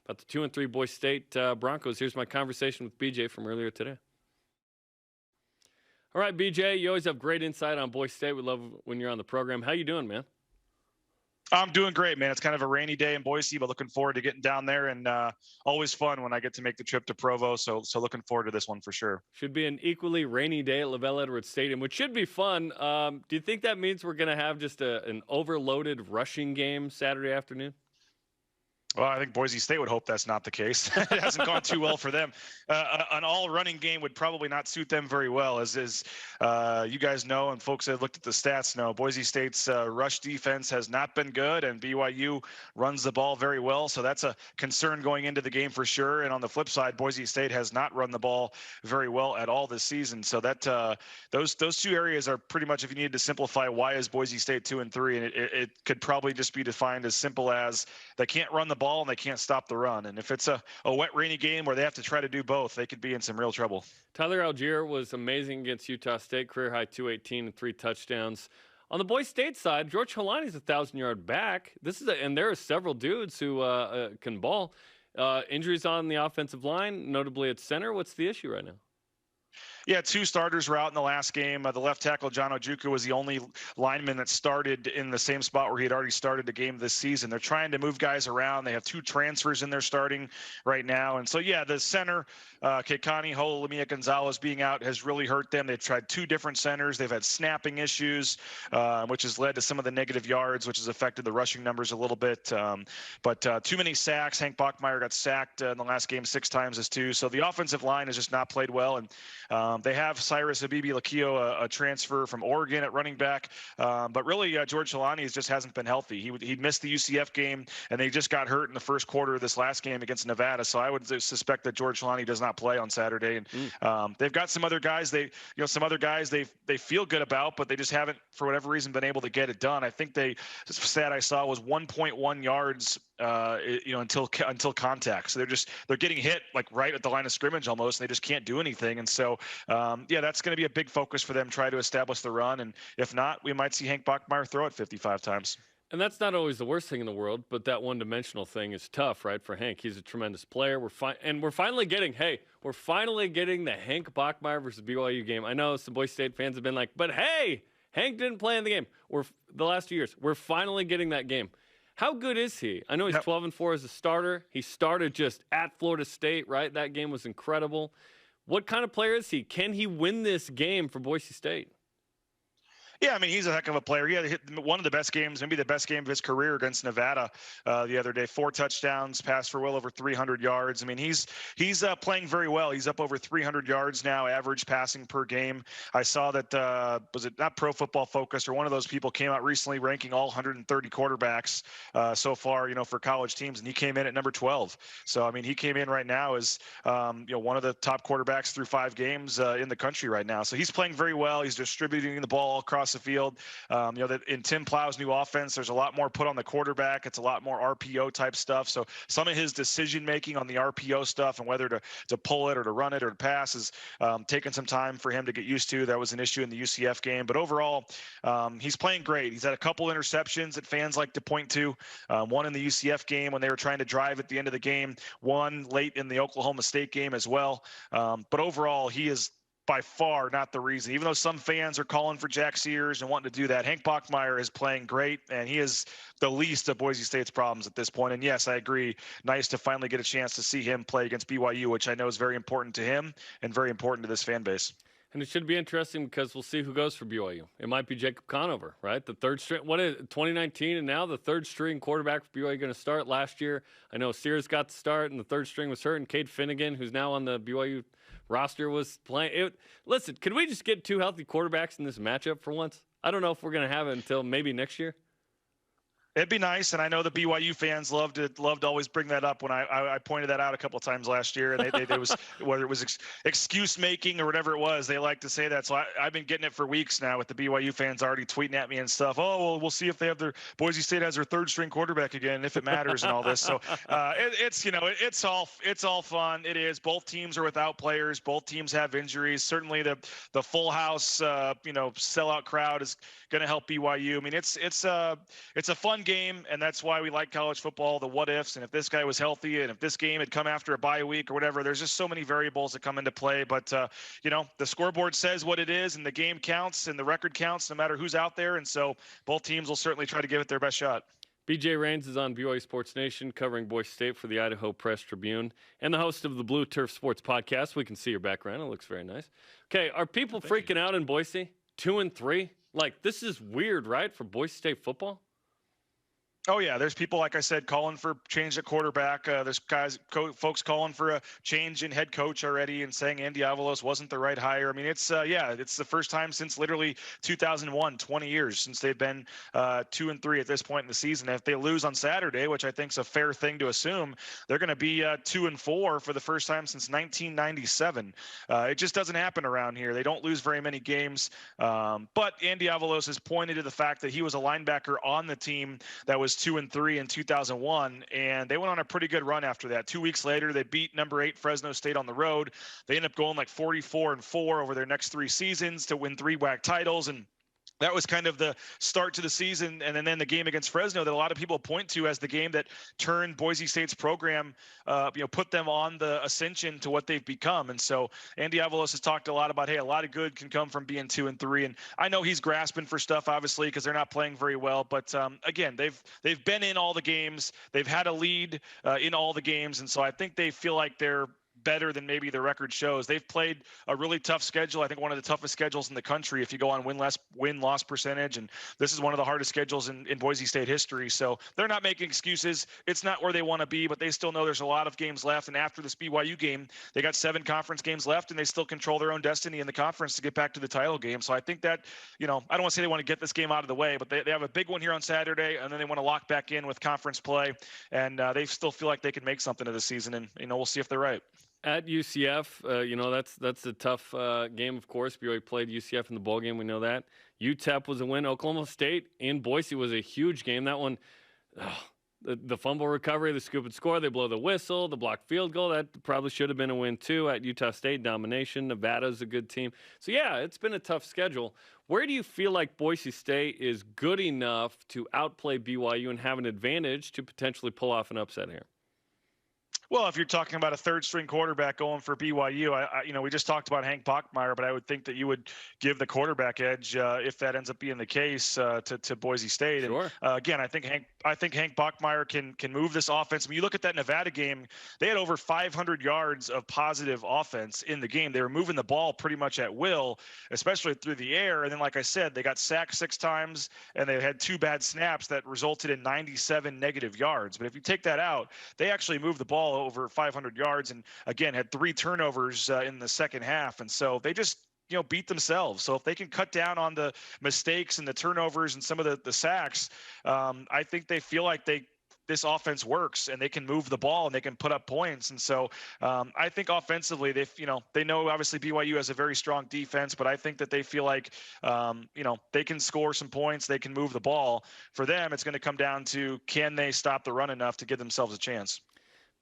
about the 2-3 Boise State Broncos. Here's my conversation with BJ from earlier today. All right, BJ, you always have great insight on Boise State. We love when you're on the program. How you doing, man? I'm doing great, man. It's kind of a rainy day in Boise, but looking forward to getting down there, and always fun when I get to make the trip to Provo. So looking forward to this one for sure. Should be an equally rainy day at LaVell Edwards Stadium, which should be fun. Do you think that means we're going to have just an overloaded rushing game Saturday afternoon? Well, I think Boise State would hope that's not the case. It hasn't gone too well for them. An all-running game would probably not suit them very well, as you guys know, and folks that have looked at the stats know. Boise State's rush defense has not been good, and BYU runs the ball very well, so that's a concern going into the game for sure. And on the flip side, Boise State has not run the ball very well at all this season. So that those two areas are pretty much, if you needed to simplify, why is Boise State 2-3, and it could probably just be defined as simple as they can't run the ball and they can't stop the run. And if it's a wet, rainy game where they have to try to do both, they could be in some real trouble. Tyler Algier was amazing against Utah State, career high 218 and 3 touchdowns. On the Boise State side, George Holani's a 1,000-yard back. And there are several dudes who can ball. Injuries on the offensive line, notably at center. What's the issue right now? Yeah, 2 starters were out in the last game. The left tackle, John Ojukwu, was the only lineman that started in the same spot where he had already started the game this season. They're trying to move guys around. They have 2 transfers in there starting right now. And so, yeah, the center, Keikani Ho'olomia Gonzalez being out has really hurt them. They've tried 2 different centers. They've had snapping issues, which has led to some of the negative yards, which has affected the rushing numbers a little bit. But too many sacks. Hank Bachmeier got sacked in the last game 6 times as too. So the offensive line has just not played well. And they have Cyrus Abibi-Lakio, a transfer from Oregon at running back. But really, George Holani just hasn't been healthy. He missed the UCF game, and they just got hurt in the first quarter of this last game against Nevada. So I would suspect that George Holani does not play on Saturday. And they've got some other guys they feel good about, but they just haven't, for whatever reason, been able to get it done. I think the stat I saw was 1.1 yards until contact. So they're getting hit like right at the line of scrimmage almost, and they just can't do anything. And so that's going to be a big focus for them, try to establish the run. And if not, we might see Hank Bachmeier throw it 55 times. And that's not always the worst thing in the world, but that one-dimensional thing is tough, right, for Hank. He's a tremendous player. We're finally getting the Hank Bachmeier versus BYU game. I know some Boise State fans have been like, but hey, Hank didn't play in the game. The last 2 years. We're finally getting that game. How good is he? I know he's 12-4 as a starter. He started just at Florida State, right? That game was incredible. What kind of player is he? Can he win this game for Boise State? Yeah, I mean, he's a heck of a player. He had one of the best games, maybe the best game of his career against Nevada the other day. 4 touchdowns, passed for well over 300 yards. I mean, he's playing very well. He's up over 300 yards now, average passing per game. I saw that, was it not Pro Football Focus or one of those people came out recently ranking all 130 quarterbacks so far, for college teams, and he came in at number 12. So, I mean, he came in right now as, one of the top quarterbacks through 5 games in the country right now. So he's playing very well. He's distributing the ball across the field. That in Tim Plow's new offense, there's a lot more put on the quarterback. It's a lot more RPO type stuff. So some of his decision making on the RPO stuff and whether to pull it or to run it or to pass is taking some time for him to get used to. That was an issue in the UCF game, but overall, he's playing great. He's had a couple interceptions that fans like to point to. One in the UCF game when they were trying to drive at the end of the game. One late in the Oklahoma State game as well. But overall, he is by far not the reason. Even though some fans are calling for Jack Sears and wanting to do that, Hank Bachmeier is playing great, and he is the least of Boise State's problems at this point. And yes, I agree. Nice to finally get a chance to see him play against BYU, which I know is very important to him and very important to this fan base. And it should be interesting because we'll see who goes for BYU. It might be Jacob Conover, right? The third string, 2019, and now the third string quarterback for BYU going to start. Last year, I know Sears got the start, and the third string was hurt, and Cade Finnegan, who's now on the BYU roster, was playing. Listen, could we just get 2 healthy quarterbacks in this matchup for once? I don't know if we're going to have it until maybe next year. It'd be nice, and I know the BYU fans loved to always bring that up when I pointed that out a couple of times last year, and they was whether it was excuse making or whatever it was, they like to say that. So I've been getting it for weeks now with the BYU fans already tweeting at me and stuff. Oh, well, we'll see if they have Boise State has their third string quarterback again, if it matters and all this. So it's all fun. It is. Both teams are without players. Both teams have injuries. Certainly the full house sellout crowd is going to help BYU. I mean, it's a fun game, and that's why we like college football, the what ifs, and if this guy was healthy, and if this game had come after a bye week or whatever. There's just so many variables that come into play. But, the scoreboard says what it is, and the game counts, and the record counts no matter who's out there. And so both teams will certainly try to give it their best shot. BJ Rains is on BYU Sports Nation covering Boise State for the Idaho Press Tribune and the host of the Blue Turf Sports Podcast. We can see your background. It looks very nice. Okay, are people freaking out in Boise? 2-3? Like, this is weird, right, for Boise State football? Oh, yeah. There's people, like I said, calling for change at quarterback. There's folks calling for a change in head coach already and saying Andy Avalos wasn't the right hire. I mean, it's the first time since literally 2001, 20 years since they've been 2-3 at this point in the season. If they lose on Saturday, which I think is a fair thing to assume, they're going to be 2-4 for the first time since 1997. It just doesn't happen around here. They don't lose very many games. But Andy Avalos has pointed to the fact that he was a linebacker on the team that was 2-3 in 2001, and they went on a pretty good run after that. 2 weeks later, they beat number 8 Fresno State on the road. They ended up going like 44-4 over their next 3 seasons to win 3 WAC titles, and that was kind of the start to the season. And then the game against Fresno that a lot of people point to as the game that turned Boise State's program, put them on the ascension to what they've become. And so Andy Avalos has talked a lot about, hey, a lot of good can come from being 2-3. And I know he's grasping for stuff, obviously, because they're not playing very well. But again, they've been in all the games. They've had a lead in all the games. And so I think they feel like they're better than maybe the record shows. They've played a really tough schedule. I think one of the toughest schedules in the country if you go on win-loss percentage. And this is one of the hardest schedules in Boise State history. So they're not making excuses. It's not where they want to be, but they still know there's a lot of games left. And after this BYU game, they got 7 conference games left, and they still control their own destiny in the conference to get back to the title game. So I think that, I don't want to say they want to get this game out of the way, but they have a big one here on Saturday, and then they want to lock back in with conference play. And they still feel like they can make something of the season. And, we'll see if they're right. At UCF, that's a tough game, of course. BYU played UCF in the bowl game. We know that. UTEP was a win. Oklahoma State in Boise was a huge game. That one, the fumble recovery, the scoop and score, they blow the whistle, the blocked field goal. That probably should have been a win, too. At Utah State, domination. Nevada's a good team. So, yeah, it's been a tough schedule. Where do you feel like Boise State is good enough to outplay BYU and have an advantage to potentially pull off an upset here? Well, if you're talking about a third-string quarterback going for BYU, we just talked about Hank Bachmeier, but I would think that you would give the quarterback edge if that ends up being the case to Boise State. Sure. And again, I think Hank Bachmeier can move this offense. When you look at that Nevada game, they had over 500 yards of positive offense in the game. They were moving the ball pretty much at will, especially through the air. And then, like I said, they got sacked 6 times, and they had 2 bad snaps that resulted in 97 negative yards. But if you take that out, they actually moved the ball over 500 yards and, again, had 3 turnovers in the second half. And so they just beat themselves. So if they can cut down on the mistakes and the turnovers and some of the sacks, I think they feel like this offense works and they can move the ball and they can put up points. And so I think offensively, they know obviously BYU has a very strong defense, but I think that they feel like, they can score some points. They can move the ball. For them, it's going to come down to, can they stop the run enough to give themselves a chance?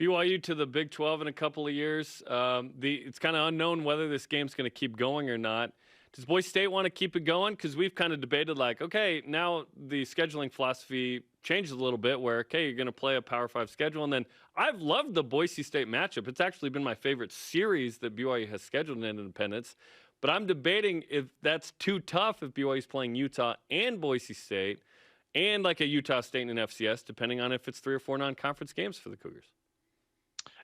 BYU to the Big 12 in a couple of years. It's kind of unknown whether this game's going to keep going or not. Does Boise State want to keep it going? Because we've kind of debated okay, now the scheduling philosophy changes a little bit where, okay, you're going to play a Power 5 schedule. And then I've loved the Boise State matchup. It's actually been my favorite series that BYU has scheduled in Independence. But I'm debating if that's too tough if BYU's playing Utah and Boise State and like a Utah State and an FCS, depending on if it's 3 or 4 non-conference games for the Cougars.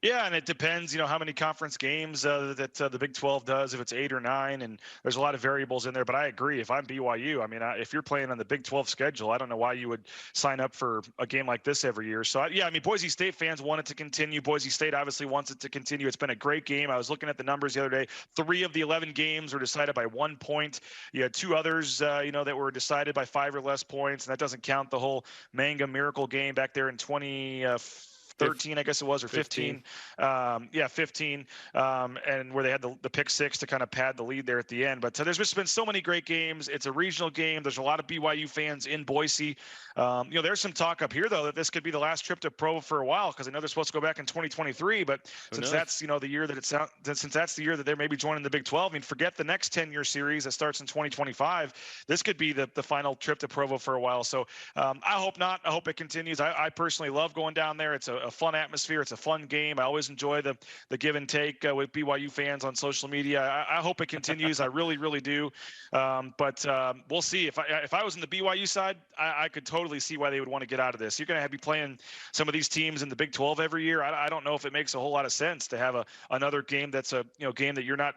Yeah, and it depends, how many conference games that the Big 12 does, if it's 8 or 9, and there's a lot of variables in there. But I agree. If I'm BYU, if you're playing on the Big 12 schedule, I don't know why you would sign up for a game like this every year. So, Boise State fans want it to continue. Boise State obviously wants it to continue. It's been a great game. I was looking at the numbers the other day. 3 of the 11 games were decided by 1 point. You had 2 others, that were decided by 5 or less points, and that doesn't count the whole Mangum Miracle game back there in 2015 13, I guess it was, or 15. 15. And where they had the pick six to kind of pad the lead there at the end. But there's just been so many great games. It's a regional game. There's a lot of BYU fans in Boise. There's some talk up here, though, that this could be the last trip to Provo for a while, because I know they're supposed to go back in 2023. But since that's, the year that since that's the year that they're maybe joining the Big 12, I mean, forget the next 10-year series that starts in 2025. This could be the final trip to Provo for a while. So I hope not. I hope it continues. I personally love going down there. It's a fun atmosphere. It's a fun game. I always enjoy the give and take with BYU fans on social media. I hope it continues. I really, really do. But we'll see. If I was in the BYU side, I could totally see why they would want to get out of this. You're going to be playing some of these teams in the Big 12 every year. I don't know if it makes a whole lot of sense to have another game that's a game that you're not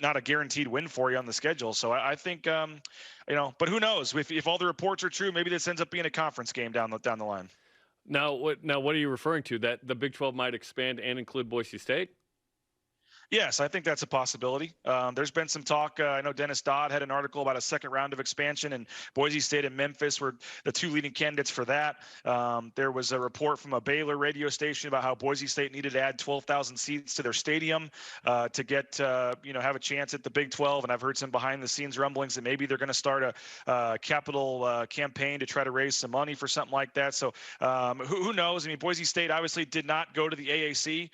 not a guaranteed win for you on the schedule. So I think but who knows? If all the reports are true, maybe this ends up being a conference game down the line. Now what are you referring to? That the Big 12 might expand and include Boise State? Yes, I think that's a possibility. There's been some talk. I know Dennis Dodd had an article about a second round of expansion, and Boise State and Memphis were the two leading candidates for that. There was a report from a Baylor radio station about how Boise State needed to add 12,000 seats to their stadium to get have a chance at the Big 12. And I've heard some behind the scenes rumblings that maybe they're going to start a capital campaign to try to raise some money for something like that. So who knows? I mean, Boise State obviously did not go to the AAC.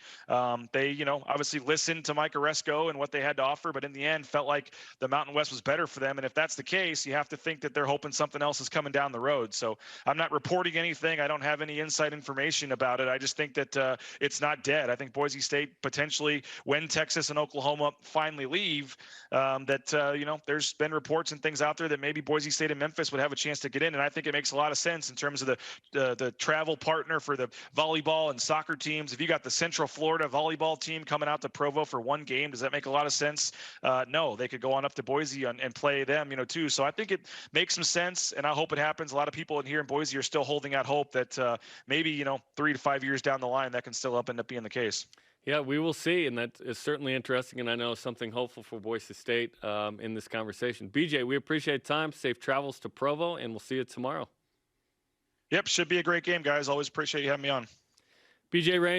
They obviously listened to Mike Oresco and what they had to offer, but in the end felt like the Mountain West was better for them. And if that's the case, you have to think that they're hoping something else is coming down the road. So I'm not reporting anything. I don't have any inside information about it. I just think that it's not dead. I think Boise State potentially, when Texas and Oklahoma finally leave, there's been reports and things out there that maybe Boise State and Memphis would have a chance to get in. And I think it makes a lot of sense in terms of the travel partner for the volleyball and soccer teams. If you got the Central Florida volleyball team coming out to Provo for one game, does that make a lot of sense? No, they could go on up to Boise and play them, too. So I think it makes some sense, and I hope it happens. A lot of people in here in Boise are still holding out hope that maybe 3 to 5 years down the line that can still end up being the case. Yeah, we will see, and that is certainly interesting, and I know something hopeful for Boise State in this conversation. BJ, we appreciate time. Safe travels to Provo, and we'll see you tomorrow. Yep, should be a great game, guys. Always appreciate you having me on. BJ Rain.